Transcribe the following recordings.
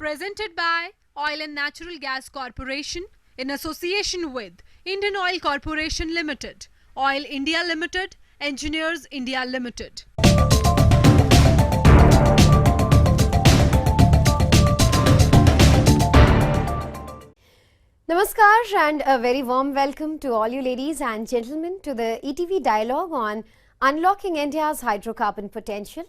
Presented by Oil and Natural Gas Corporation in association with Indian Oil Corporation Limited, Oil India Limited, Engineers India Limited. Namaskar and a very warm welcome to all you ladies and gentlemen to the ETV Dialogue on Unlocking India's Hydrocarbon Potential.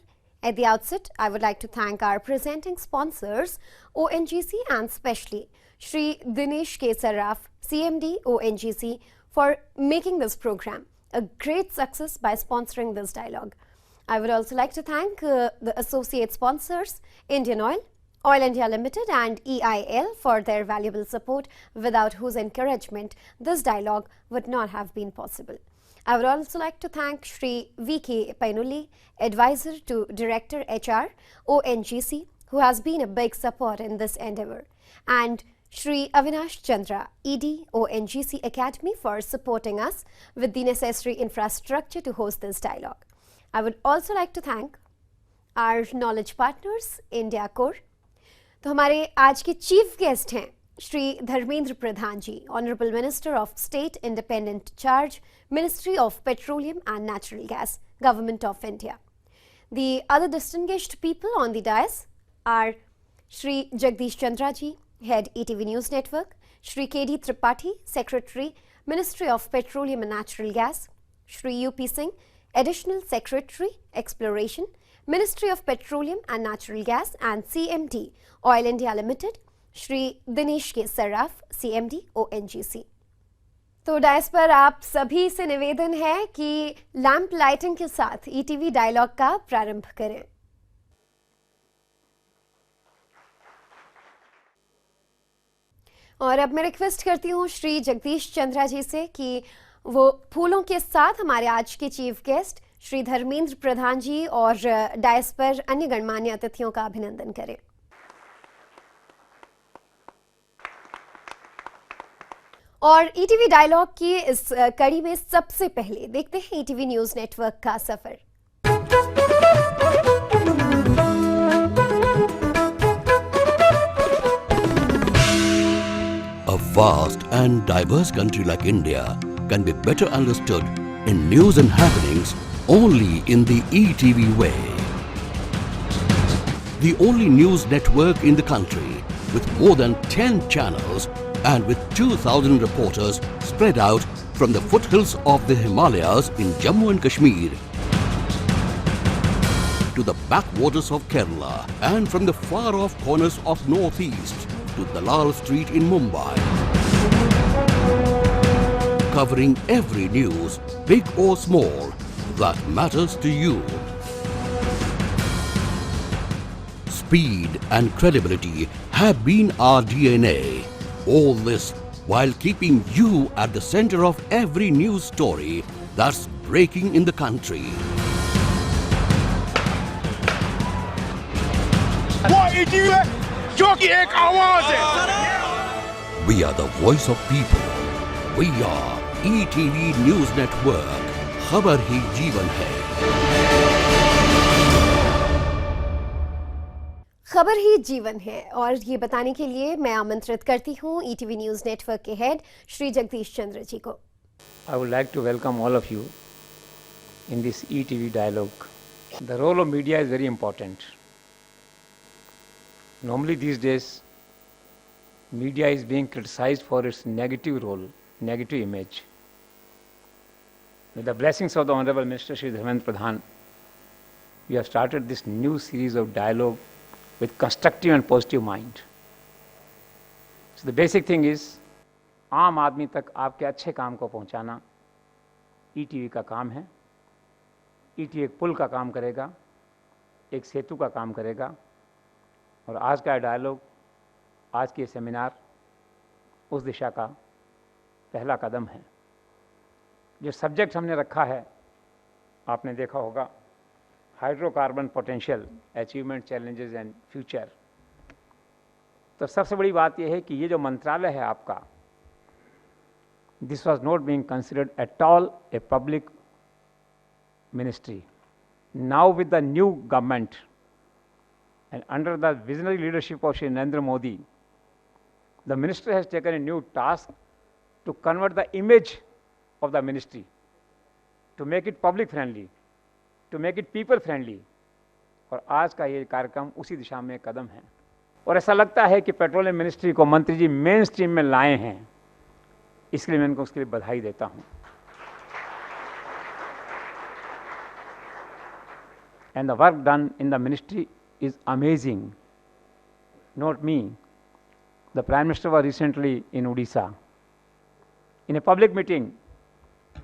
At the outset, I would like to thank our presenting sponsors, ONGC, and specially Shri Dinesh K. Saraf, CMD, ONGC, for making this program a great success by sponsoring this dialogue. I would also like to thank the associate sponsors, Indian Oil, Oil India Limited and EIL for their valuable support, without whose encouragement this dialogue would not have been possible. I would also like to thank Shri V.K. Painulli, Advisor to Director HR, ONGC, who has been a big support in this endeavour, and Shri Avinash Chandra, ED, ONGC Academy, for supporting us with the necessary infrastructure to host this dialogue. I would also like to thank our knowledge partners, India Core. तो हमारे आज के chief guest हैं Shri Dharmendra Pradhan ji, honourable minister of state independent charge, ministry of petroleum and natural gas, government of India. The other distinguished people on the dais are Shri Jagdish Chandra ji, Head ETV News Network, Shri K.D. Tripathi, Secretary, Ministry of Petroleum and Natural Gas, Shri U.P. Singh, Additional Secretary, Exploration, Ministry of Petroleum and Natural Gas and CMD, Oil India Limited, Shri Dinesh K. Saraf, CMD, ONGC. तो DISE पर आप सभी से निवेदन है कि lamp lighting के साथ ETV डायलॉग का प्रारंभ करें. और अब मैं रिक्वेस्ट करती हूँ श्री जगदीश चंद्रा जी से कि वो फूलों के साथ हमारे आज के चीफ गेस्ट श्री धर्मेंद्र प्रधान जी और डायस पर अन्य गणमान्य अतिथियों का अभिनंदन करें. और ETV डायलॉग की इस कड़ी में सबसे पहले देखते हैं ETV न्यूज नेटवर्क का सफर. A vast and diverse country like India can be better understood in news and happenings only in the ETV way. The only news network in the country with more than 10 channels and with 2,000 reporters spread out from the foothills of the Himalayas in Jammu and Kashmir to the backwaters of Kerala and from the far-off corners of Northeast to Dalal Street in Mumbai. Covering every news, big or small, that matters to you. Speed and credibility have been our DNA. All this while keeping you at the center of every news story that's breaking in the country. We are the voice of people. We are ETV News Network. खबर ही जीवन है. खबर ही जीवन है, और ये बताने के लिए मैं आमंत्रित करती हूँ ETV न्यूज नेटवर्क के हेड श्री जगदीश चंद्र जी को. I would like to welcome all of you in this ETV dialogue. The role of media is very important. Normally these days, media is being criticized for its negative role, negative image. With the blessings of the Honorable Minister Shri Dharmendra Pradhan, we have started this new series of dialogue with constructive and positive mind. So the basic thing is, आम आदमी तक आपके अच्छे काम को पहुंचाना ETV का काम है. ETV एक पुल का काम करेगा, एक सेतु का काम करेगा, और आज का डायलॉग, आज के सेमिनार उस दिशा का पहला कदम है. जो सब्जेक्ट हमने रखा है, आपने देखा होगा, hydrocarbon potential, achievement, challenges and future. तो सबसे बड़ी बात यह है कि ये जो मंत्रालय है आपका, this was not being considered at all a public ministry. Now with the new government And under the visionary leadership of Shri Narendra Modi, the minister has taken a new task to convert the image of the ministry, to make it public friendly, to make it people friendly. और आज का ये कार्यक्रम उसी दिशा में एक कदम है। और ऐसा लगता है कि पेट्रोलियम मिनिस्ट्री को मंत्री जी मेन स्ट्रीम में लाए हैं, इसलिए मैं इनको उसके लिए बधाई देता हूं। And the work done in the ministry is amazing. Not me. The Prime Minister was recently in Odisha. In a public meeting,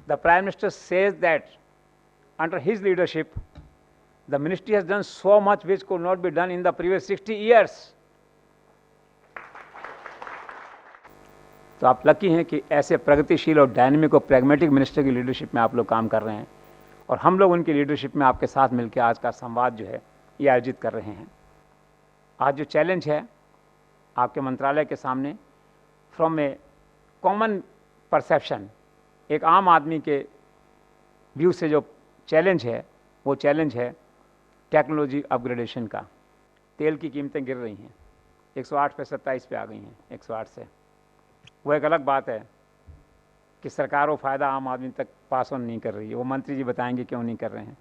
the Prime Minister says that under his leadership, the ministry has done so much which could not be done in the previous 60 years. तो आप lucky हैं कि ऐसे प्रगतिशील और dynamic और pragmatic minister की leadership में आप लोग काम कर रहे हैं, और हम लोग उनकी लीडरशिप में आपके साथ मिलकर आज का संवाद जो है ये आयोजित कर रहे हैं। आज जो चैलेंज है आपके मंत्रालय के सामने, फ्रॉम ए कॉमन परसेप्शन, एक आम आदमी के व्यू से जो चैलेंज है वो चैलेंज है टेक्नोलॉजी अपग्रेडेशन का। तेल की कीमतें गिर रही हैं, 108 पे 27 पे आ गई हैं 108 से। वो एक अलग बात है कि सरकार वो फ़ायदा आम आदमी तक पास ऑन नहीं कर रही है। वो मंत्री जी बताएंगे क्यों नहीं कर रहे हैं,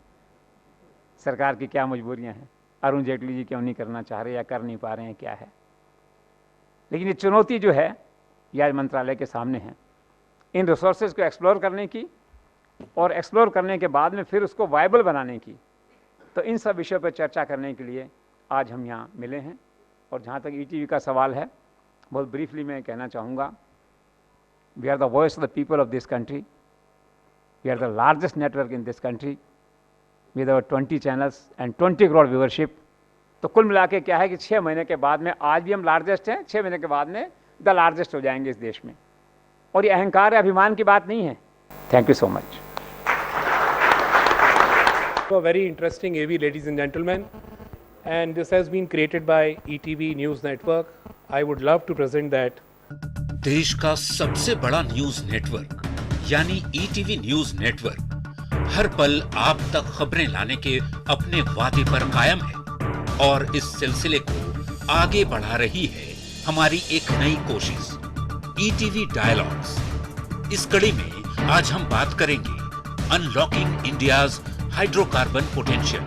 सरकार की क्या मजबूरियां हैं, अरुण जेटली जी क्यों नहीं करना चाह रहे या कर नहीं पा रहे हैं, क्या है। लेकिन ये चुनौती जो है ये आज मंत्रालय के सामने है, इन रिसोर्सेज को एक्सप्लोर करने की और एक्सप्लोर करने के बाद में फिर उसको वायबल बनाने की। तो इन सब विषयों पर चर्चा करने के लिए आज हम यहाँ मिले हैं। और जहाँ तक ETV का सवाल है, बहुत ब्रीफली मैं कहना चाहूँगा, we are the voice of the people of this country. We are the largest network in this country with our 20 channels and 20 crore viewership. तो कुल मिला के क्या है कि 6 महीने के बाद में आज भी हम लार्जेस्ट हैं, 6 महीने के बाद में द लार्जेस्ट हो जाएंगे इस देश में। और ये अहंकार या अभिमान की बात नहीं है। Thank you so much. A very interesting AV, ladies and gentlemen, and this has been created by ETV News Network. I would love to present that. देश का सबसे बड़ा न्यूज नेटवर्क यानी ETV न्यूज नेटवर्क हर पल आप तक खबरें लाने के अपने वादे पर कायम है और इस सिलसिले को आगे बढ़ा रही है हमारी एक नई कोशिश ETV Dialogues। इस कड़ी में आज हम बात करेंगे unlocking India's hydrocarbon potential.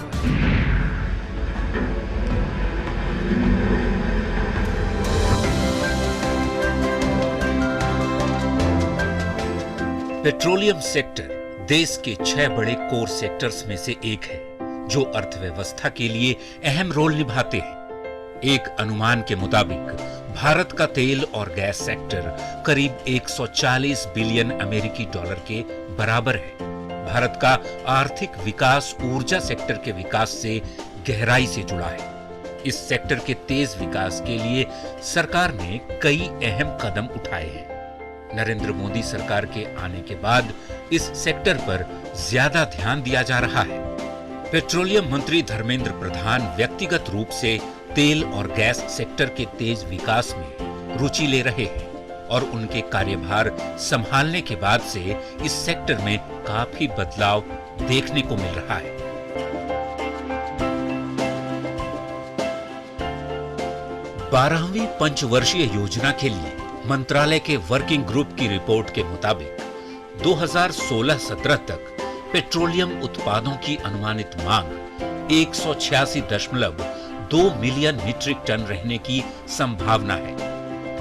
Petroleum sector देश के 6 बड़े कोर सेक्टर्स में से एक है जो अर्थव्यवस्था के लिए अहम रोल निभाते हैं। एक अनुमान के मुताबिक भारत का तेल और गैस सेक्टर करीब 140 बिलियन अमेरिकी डॉलर के बराबर है। भारत का आर्थिक विकास ऊर्जा सेक्टर के विकास से गहराई से जुड़ा है। इस सेक्टर के तेज विकास के लिए सरकार ने कई अहम कदम उठाए हैं। नरेंद्र मोदी सरकार के आने के बाद इस सेक्टर पर ज्यादा ध्यान दिया जा रहा है। पेट्रोलियम मंत्री धर्मेंद्र प्रधान व्यक्तिगत रूप से तेल और गैस सेक्टर के तेज विकास में रुचि ले रहे हैं और उनके कार्यभार संभालने के बाद से इस सेक्टर में काफी बदलाव देखने को मिल रहा है। बारहवीं पंचवर्षीय योजना के लिए मंत्रालय के वर्किंग ग्रुप की रिपोर्ट के मुताबिक 2016-17 तक पेट्रोलियम उत्पादों की अनुमानित मांग 186.2 मिलियन मीट्रिक टन रहने की संभावना है।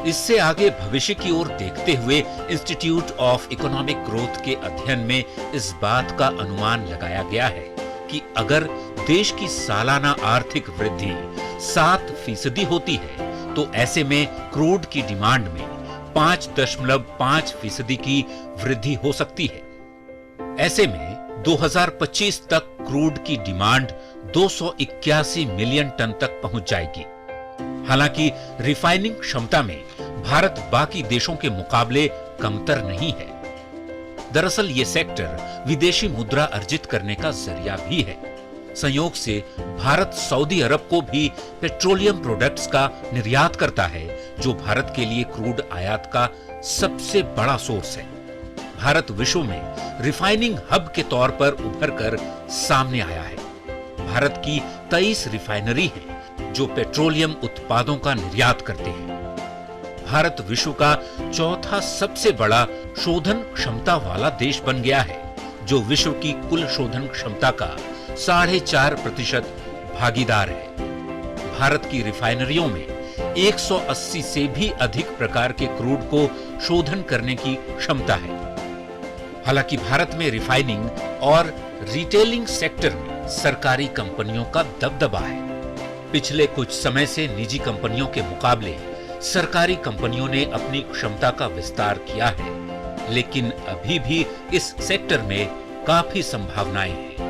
इससे आगे भविष्य की ओर देखते हुए इंस्टीट्यूट ऑफ इकोनॉमिक ग्रोथ के अध्ययन में इस बात का अनुमान लगाया गया है कि अगर देश की सालाना आर्थिक वृद्धि 7% होती है तो ऐसे में क्रूड की डिमांड में 5.5% की वृद्धि हो सकती है। ऐसे में 2025 तक क्रूड की डिमांड 281 मिलियन टन तक पहुंच जाएगी। हालांकि रिफाइनिंग क्षमता में भारत बाकी देशों के मुकाबले कमतर नहीं है। दरअसल ये सेक्टर विदेशी मुद्रा अर्जित करने का जरिया भी है। संयोग से भारत सऊदी अरब को भी पेट्रोलियम प्रोडक्ट्स का निर्यात करता है, जो भारत के लिए क्रूड आयात का सबसे बड़ा सोर्स है। भारत विश्व में रिफाइनिंग हब के तौर पर उभर कर सामने आया है। भारत की 23 रिफाइनरी हैं, जो पेट्रोलियम उत्पादों का निर्यात करते हैं। भारत विश्व का चौथा सबसे बड़ा शोधन क्षमता वाला देश बन गया है, जो विश्व की कुल शोधन क्षमता का 4.5% भागीदार है। भारत की रिफाइनरियों में 180 से भी अधिक प्रकार के क्रूड को शोधन करने की क्षमता है। हालांकि भारत में रिफाइनिंग और रिटेलिंग सेक्टर में सरकारी कंपनियों का दबदबा है। पिछले कुछ समय से निजी कंपनियों के मुकाबले सरकारी कंपनियों ने अपनी क्षमता का विस्तार किया है, लेकिन अभी भी इस सेक्टर में काफी संभावनाएं हैं।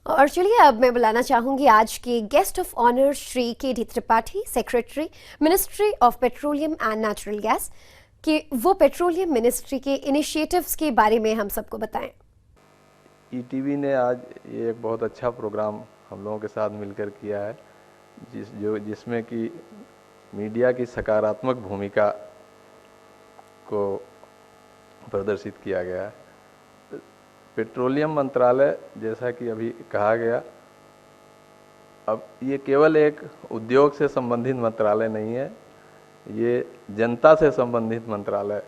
और चलिए अब मैं बुलाना चाहूंगी आज के guest of honour Shri KD. Tripathi, secretary ministry of petroleum and natural gas, कि वो पेट्रोलियम मिनिस्ट्री के इनिशिएटिव्स के बारे में हम सबको बताएं। ईटीवी ने आज ये एक बहुत अच्छा प्रोग्राम हम लोगों के साथ मिलकर किया है, जिसमें कि मीडिया की सकारात्मक भूमिका को प्रदर्शित किया गया है। पेट्रोलियम मंत्रालय, जैसा कि अभी कहा गया, अब ये केवल एक उद्योग से संबंधित मंत्रालय नहीं है, ये जनता से संबंधित मंत्रालय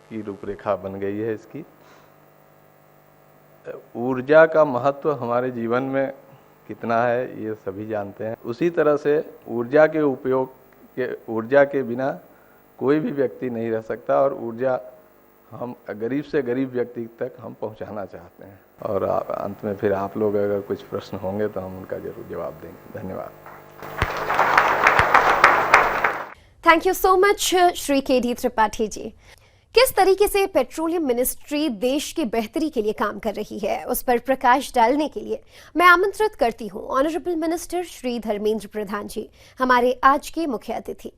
की रूपरेखा बन गई है। इसकी ऊर्जा का महत्व हमारे जीवन में कितना है ये सभी जानते हैं। उसी तरह से ऊर्जा के बिना कोई भी व्यक्ति नहीं रह सकता, और ऊर्जा हम गरीब से गरीब व्यक्ति तक हम पहुंचाना चाहते हैं। और अंत में फिर आप लोग अगर कुछ प्रश्न होंगे तो हम उनका जरूर जवाब देंगे। धन्यवाद। Thank you so much Shri KD. Tripathi ji. किस तरीके से पेट्रोलियम मिनिस्ट्री देश की बेहतरी के लिए काम कर रही है, उस पर प्रकाश डालने के लिए मैं आमंत्रित करती हूं ऑनरेबल मिनिस्टर श्री धर्मेंद्र प्रधान जी, हमारे आज के मुख्य अतिथि।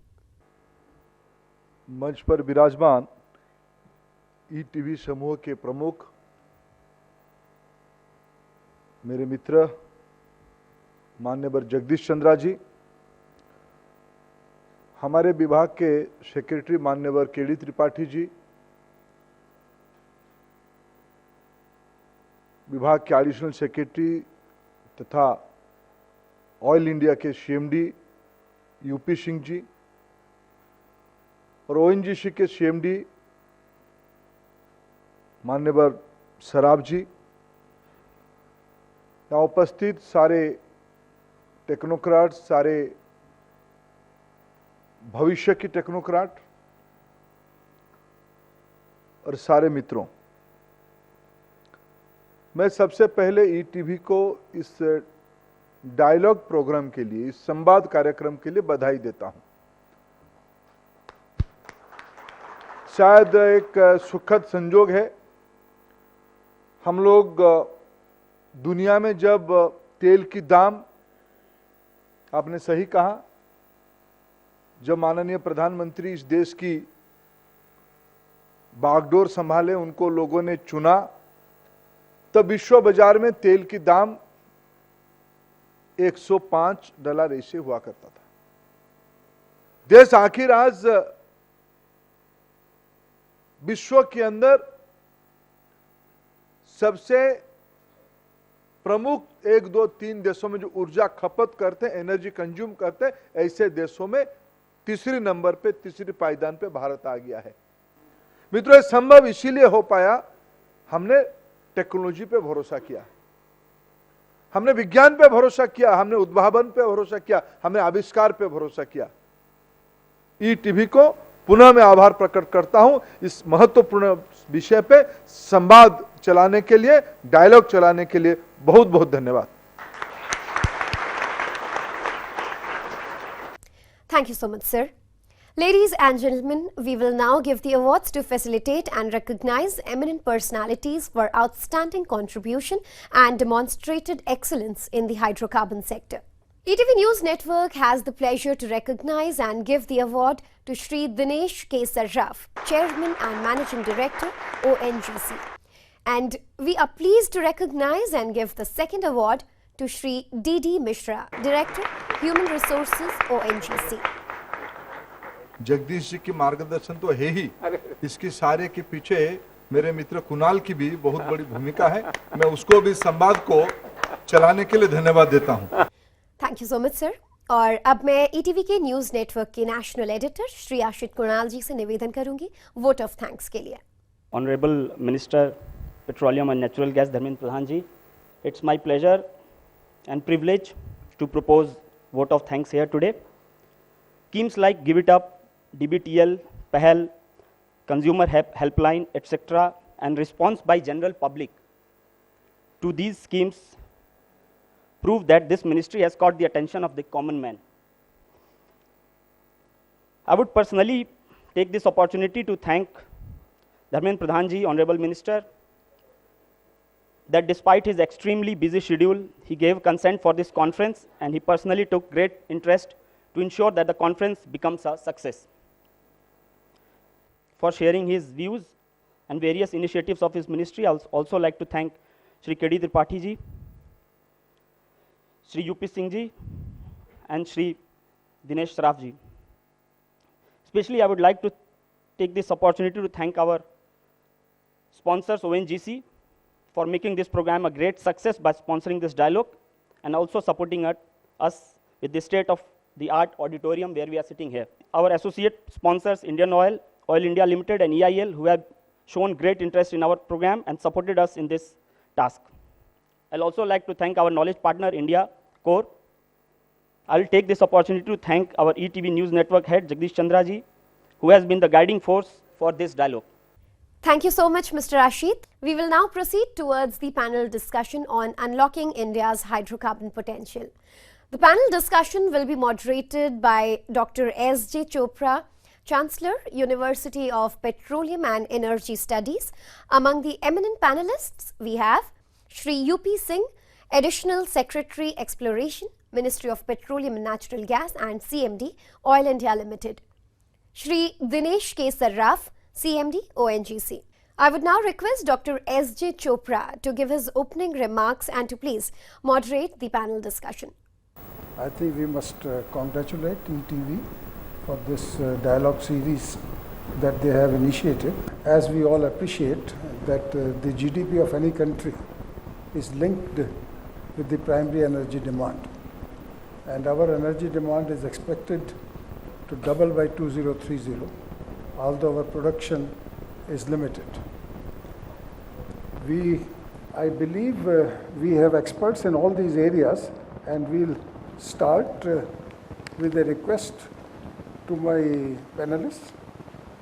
मंच पर विराजमान ईटीवी समूह के प्रमुख, मेरे मित्र माननीय जगदीश चंद्रा जी, हमारे विभाग के सेक्रेटरी माननीय के.डी. त्रिपाठी जी, विभाग के एडिशनल सेक्रेटरी तथा ऑयल इंडिया के सीएमडी यूपी सिंह जी, और ओएनजीसी के सीएमडी मान्यवर सराब जी, यहाँ उपस्थित सारे टेक्नोक्राट, सारे भविष्य की टेक्नोक्राट और सारे मित्रों, मैं सबसे पहले ईटीवी को इस डायलॉग प्रोग्राम के लिए, इस संवाद कार्यक्रम के लिए बधाई देता हूं। शायद एक सुखद संजोग है, हम लोग दुनिया में जब तेल की दाम, आपने सही कहा, जब माननीय प्रधानमंत्री इस देश की बागडोर संभाले, उनको लोगों ने चुना, तब विश्व बाजार में तेल की दाम $105 ऐसे हुआ करता था। देश आखिर आज विश्व के अंदर सबसे प्रमुख 1, 2, 3 देशों में जो ऊर्जा खपत करते हैं, एनर्जी कंज्यूम करते हैं, ऐसे देशों में तीसरे नंबर पे, तीसरी पायदान पे भारत आ गया है। मित्रों, ये संभव इसीलिए हो पाया, हमने टेक्नोलॉजी पे भरोसा किया, हमने विज्ञान पे भरोसा किया, हमने उद्भावन पे भरोसा किया, हमने आविष्कार पे भरोसा किया। ईटीवी को पुनः मैं आभार प्रकट करता हूं इस महत्वपूर्ण विषय पे संवाद चलाने के लिए, डायलॉग चलाने के लिए बहुत बहुत धन्यवाद। Thank you so much, sir. Ladies and gentlemen, we will now give the awards to facilitate and recognize eminent personalities for outstanding contribution and demonstrated excellence in the hydrocarbon sector. ETV News Network has the pleasure to recognize and give the award to Shri Dinesh K. Sarraf, Chairman and Managing Director, ONGC. And we are pleased to recognize and give the second award to Shri D.D. Mishra, Director, Human Resources, ONGC. Jagdish ji की मार्गदर्शन तो है ही, इसकी सारे के पीछे मेरे मित्र कुणाल की भी बहुत बड़ी भूमिका है। मैं उसको भी संवाद को चलाने के लिए धन्यवाद देता हूं। Thank you so much sir. और अब मैं ईटीवी के न्यूज़ नेटवर्क के नेशनल एडिटर श्री आशित कुणाल जी से निवेदन करूंगी वोट ऑफ थैंक्स के लिए। Honorable Minister Petroleum and Natural Gas Dharmendra Pradhan ji, it's my pleasure and privilege to propose vote of thanks here today. Schemes like Give It Up, DBTL, Pahal, Consumer Helpline, etc. and response by general public to these schemes prove that this ministry has caught the attention of the common man. I would personally take this opportunity to thank Dharmendra Pradhan ji, Honorable Minister, that despite his extremely busy schedule, he gave consent for this conference and he personally took great interest to ensure that the conference becomes a success. For sharing his views and various initiatives of his ministry, I would also like to thank Shri K.D. Tripathi ji, Shri U.P. Singh ji, and Shri Dinesh Saraf ji. Especially, I would like to take this opportunity to thank our sponsors, ONGC, for making this program a great success by sponsoring this dialogue and also supporting us with the state-of-the-art auditorium where we are sitting here. Our associate sponsors, Indian Oil, Oil India Limited, and EIL, who have shown great interest in our program and supported us in this task. I'll also like to thank our knowledge partner, India Core. I'll take this opportunity to thank our ETV News Network head, Jagdish Chandra ji, who has been the guiding force for this dialogue. Thank you so much, Mr. Ashit. We will now proceed towards the panel discussion on unlocking India's hydrocarbon potential. The panel discussion will be moderated by Dr. S.J. Chopra, Chancellor, University of Petroleum and Energy Studies. Among the eminent panelists, we have Shri U.P. Singh, Additional Secretary Exploration, Ministry of Petroleum and Natural Gas and CMD, Oil India Limited. Shri Dinesh K. Saraf, CMD, ONGC. I would now request Dr. S.J. Chopra to give his opening remarks and to please moderate the panel discussion. I think we must congratulate ETV for this dialogue series that they have initiated. As we all appreciate that the GDP of any country is linked with the primary energy demand, and our energy demand is expected to double by 2030, although our production is limited. I believe we have experts in all these areas, and we'll start with a request to my panelists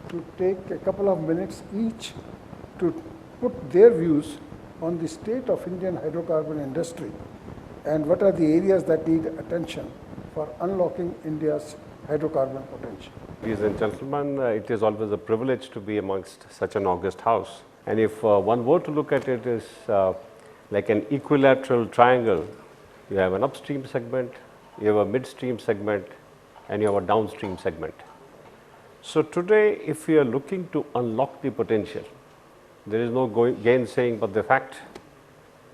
to take a couple of minutes each to put their views on the state of Indian hydrocarbon industry and what are the areas that need attention for unlocking India's hydrocarbon potential. Ladies and gentlemen, it is always a privilege to be amongst such an august house. And if one were to look at it as like an equilateral triangle, you have an upstream segment, you have a midstream segment, and you have a downstream segment. So today, if we are looking to unlock the potential, there is no gainsaying but the fact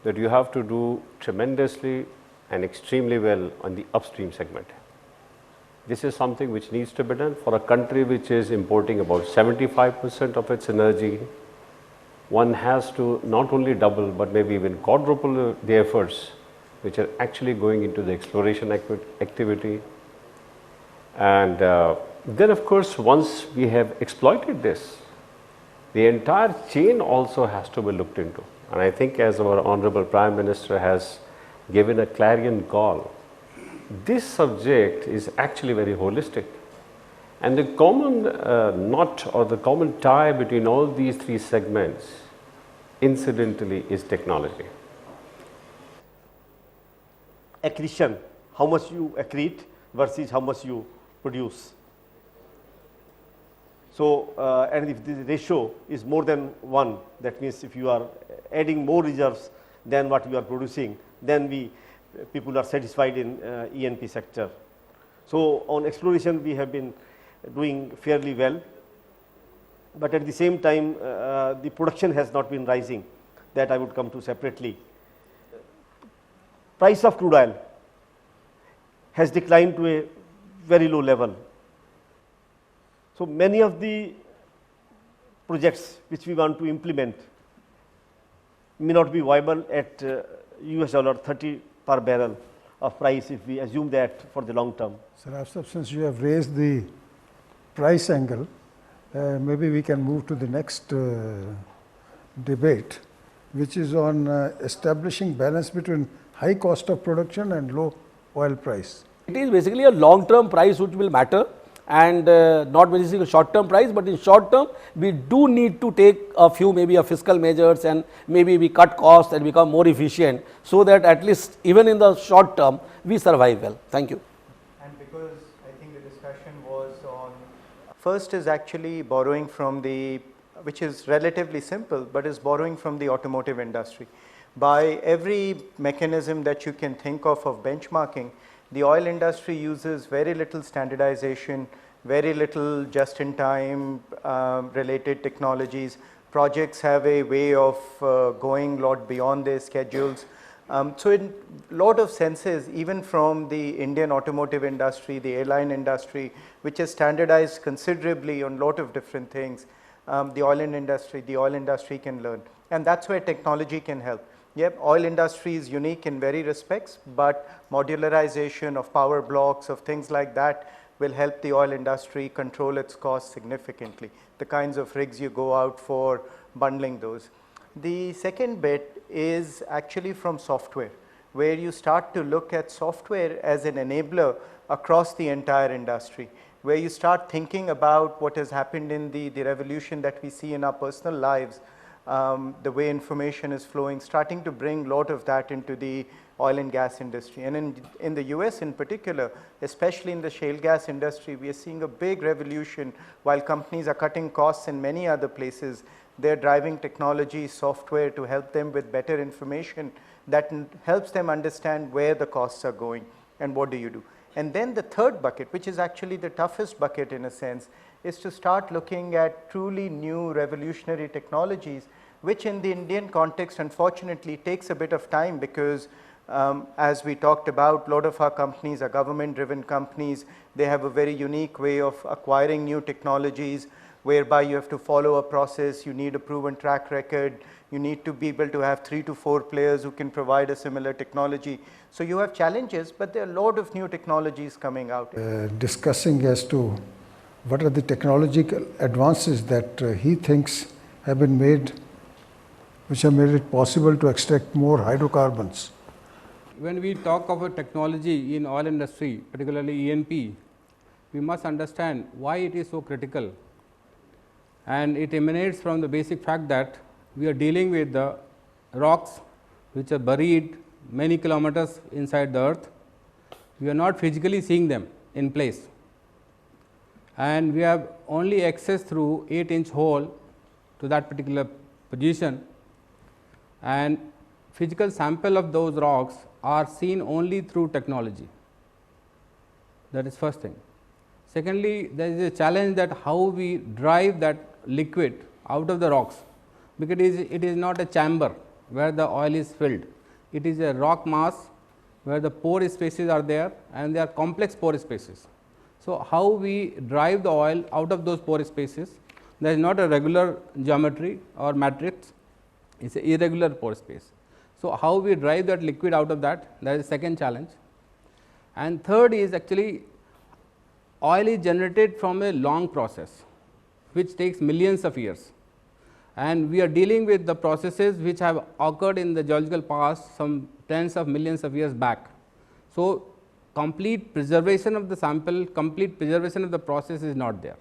that you have to do tremendously and extremely well on the upstream segment. This is something which needs to be done for a country which is importing about 75% of its energy. One has to not only double but maybe even quadruple the efforts which are actually going into the exploration activity. And then of course, once we have exploited this, the entire chain also has to be looked into. And I think as our Honorable Prime Minister has given a clarion call, this subject is actually very holistic. And the common knot or the common tie between all these three segments, incidentally, is technology. Accretion, how much you accrete versus how much you produce. So, and if the ratio is more than 1, that means if you are adding more reserves than what you are producing, then people are satisfied in E&P sector. So, on exploration we have been doing fairly well, but at the same time the production has not been rising. That I would come to separately. Price of crude oil has declined to a very low level. So, many of the projects which we want to implement may not be viable at US dollar 30 per barrel of price if we assume that for the long term. Sir, since you have raised the price angle, maybe we can move to the next debate, which is on establishing balance between high cost of production and low oil price. It is basically a long term price which will matter, and not basically a short term price, but in short term we do need to take a few maybe a fiscal measures, and maybe we cut costs and become more efficient, so that at least even in the short term we survive well. Thank you. And because I think the discussion was on, first is actually borrowing from the, which is relatively simple, but is borrowing from the automotive industry. By every mechanism that you can think of benchmarking, the oil industry uses very little standardization, very little just-in-time related technologies. Projects have a way of going a lot beyond their schedules. So in a lot of senses, even from the Indian automotive industry, the airline industry, which is standardized considerably on a lot of different things, the oil industry can learn. And that's where technology can help. Yep, oil industry is unique in very respects, but modularization of power blocks, of things like that will help the oil industry control its costs significantly. The kinds of rigs you go out for, bundling those. The second bit is actually from software, where you start to look at software as an enabler across the entire industry, where you start thinking about what has happened in the revolution that we see in our personal lives, the way information is flowing, starting to bring a lot of that into the oil and gas industry. And in the US in particular, especially in the shale gas industry, we are seeing a big revolution. While companies are cutting costs in many other places, they're driving technology, software to help them with better information that helps them understand where the costs are going and what do you do. And then the third bucket, which is actually the toughest bucket in a sense, is to start looking at truly new revolutionary technologies, which in the Indian context unfortunately takes a bit of time, because as we talked about, a lot of our companies are government driven companies. They have a very unique way of acquiring new technologies, whereby you have to follow a process, you need a proven track record, you need to be able to have 3 to 4 players who can provide a similar technology. So you have challenges, but there are a lot of new technologies coming out. Discussing as to what are the technological advances that he thinks have been made, which have made it possible to extract more hydrocarbons. When we talk of a technology in oil industry, particularly E&P, we must understand why it is so critical. And it emanates from the basic fact that we are dealing with the rocks which are buried many kilometers inside the earth. We are not physically seeing them in place, and we have only access through 8-inch hole to that particular position, and physical sample of those rocks are seen only through technology. That is first thing. Secondly, there is a challenge that how we drive that liquid out of the rocks, because it is not a chamber where the oil is filled. It is a rock mass where the pore spaces are there, and they are complex pore spaces. So how we drive the oil out of those pore spaces? There is not a regular geometry or matrix, it is an irregular pore space. So how we drive that liquid out of that? That is the second challenge. And third is actually oil is generated from a long process, which takes millions of years, and we are dealing with the processes which have occurred in the geological past some tens of millions of years back. So complete preservation of the sample, complete preservation of the process is not there.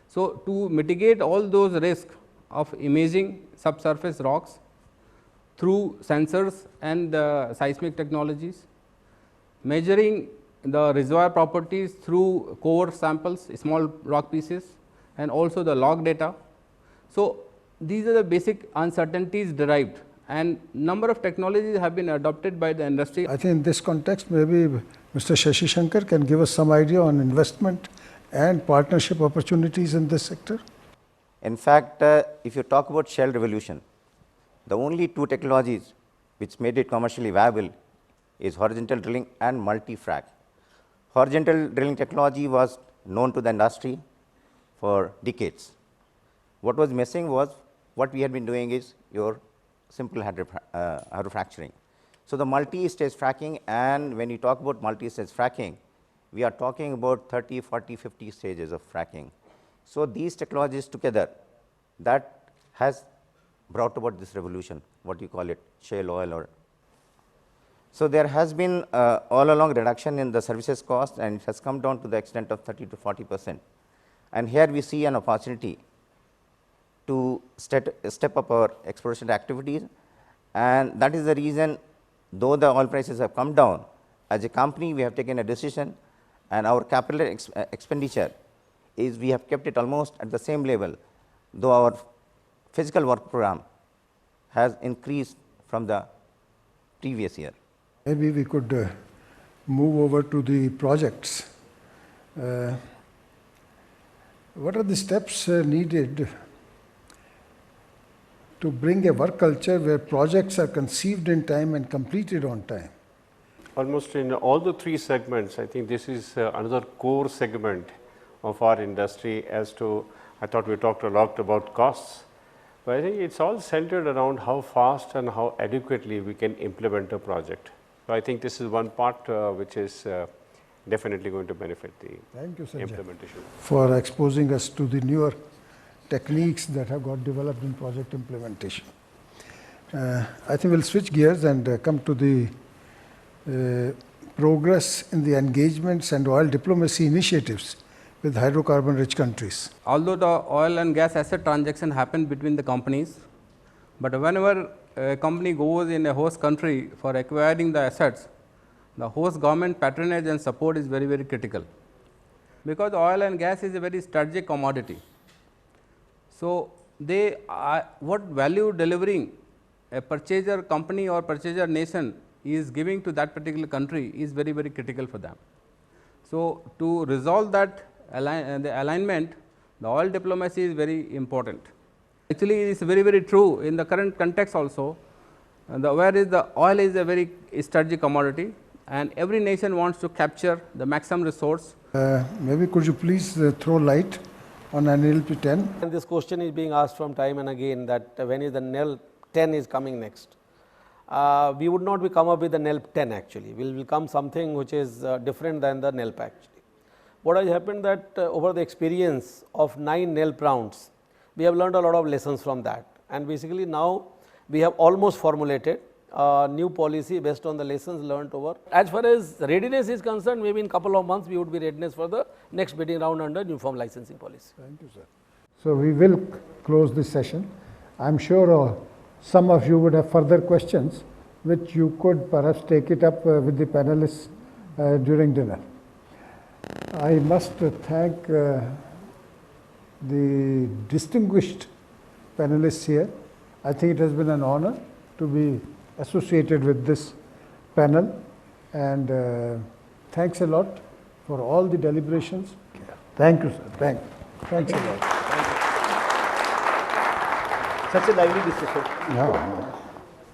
So to mitigate all those risks of imaging subsurface rocks through sensors and seismic technologies, measuring the reservoir properties through core samples, small rock pieces, and also the log data. So these are the basic uncertainties derived, and number of technologies have been adopted by the industry. I think in this context, maybe Mr. Shashi Shankar can give us some idea on investment and partnership opportunities in this sector. In fact, if you talk about shale revolution, the only two technologies which made it commercially viable is horizontal drilling and multi-frac. Horizontal drilling technology was known to the industry for decades. What was missing was what we had been doing is your simple hydrofracturing. So, the multi-stage fracking, and when you talk about multi-stage fracking, we are talking about 30, 40, 50 stages of fracking. So, these technologies together, that has brought about this revolution, what you call it, shale oil. Or so, there has been all along reduction in the services cost, and it has come down to the extent of 30 to 40%. And here we see an opportunity to step up our exploration activities, and that is the reason, though the oil prices have come down, as a company we have taken a decision, and our capital expenditure is, we have kept it almost at the same level, though our physical work program has increased from the previous year. Maybe we could move over to the projects. What are the steps needed to bring a work culture where projects are conceived in time and completed on time? Almost in all the three segments, I think this is another core segment of our industry. As to, I thought we talked a lot about costs, but I think it's all centered around how fast and how adequately we can implement a project. So, I think this is one part which is definitely going to benefit the Thank you, Sanjay, implementation. for exposing us to the newer techniques that have got developed in project implementation. I think we'll switch gears and come to the progress in the engagements and oil diplomacy initiatives with hydrocarbon rich countries. Although the oil and gas asset transaction happen between the companies, but whenever a company goes in a host country for acquiring the assets, the host government patronage and support is very, very critical, because oil and gas is a very strategic commodity. So, they are, what value delivering a purchaser company or purchaser nation is giving to that particular country is very, very critical for them. So, to resolve that the alignment, the oil diplomacy is very important. Actually, it is very, very true in the current context also, whereas the oil is a very strategic commodity and every nation wants to capture the maximum resource. Maybe could you please throw light on NLP 10? And this question is being asked from time and again, that when is the NEL 10 is coming next. We would not be come up with the NELP 10 actually, we will come something which is different than the NELP actually. What has happened that over the experience of 9 NELP rounds, we have learned a lot of lessons from that, and basically now we have almost formulated a new policy based on the lessons learned over. As far as readiness is concerned, maybe in couple of months we would be readiness for the next bidding round under uniform licensing policy. Thank you, sir. So, we will close this session. I am sure some of you would have further questions which you could perhaps take it up with the panelists during dinner. I must thank the distinguished panelists here. I think it has been an honor to be associated with this panel, and thanks a lot for all the deliberations. Thank you, sir. Thanks a lot. Such a lively discussion. Yeah,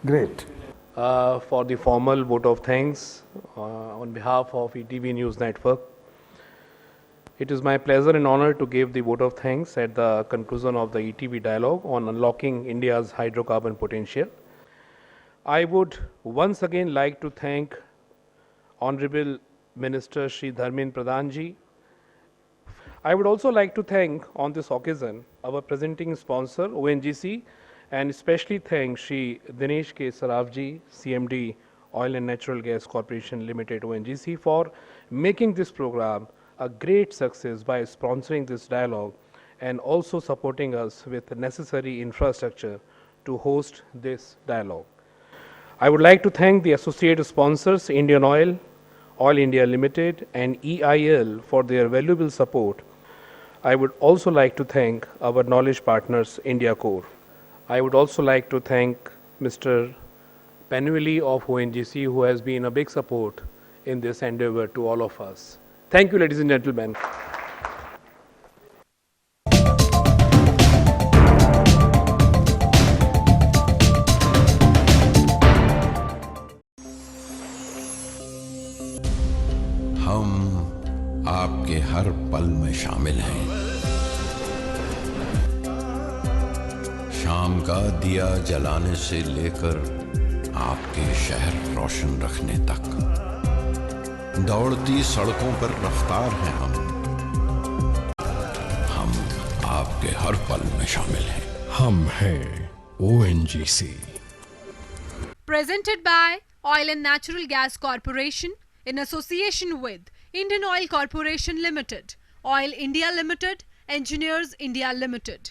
great. For the formal vote of thanks on behalf of ETV News Network, it is my pleasure and honor to give the vote of thanks at the conclusion of the ETV Dialogue on unlocking India's hydrocarbon potential. I would once again like to thank Honorable Minister Shri Dharmendra Pradhan ji. I would also like to thank on this occasion our presenting sponsor ONGC, and especially thank Shri Dinesh K. Saraf ji, CMD Oil and Natural Gas Corporation Limited ONGC, for making this program a great success by sponsoring this dialogue and also supporting us with the necessary infrastructure to host this dialogue. I would like to thank the associate sponsors Indian Oil, Oil India Limited and EIL for their valuable support. I would also like to thank our knowledge partners India Core. I would also like to thank Mr. Panueli of ONGC, who has been a big support in this endeavor to all of us. Thank you, ladies and gentlemen. हम आपके हर पल में शामिल हैं। शाम का दिया जलाने से लेकर आपके शहर रोशन रखने तक दौड़ती सड़कों पर रफ्तार हैं हम आपके हर पल में शामिल हैं। हम हैं ONGC। Presented by Oil and Natural Gas Corporation in association with Indian Oil Corporation Limited, Oil India Limited, Engineers India Limited.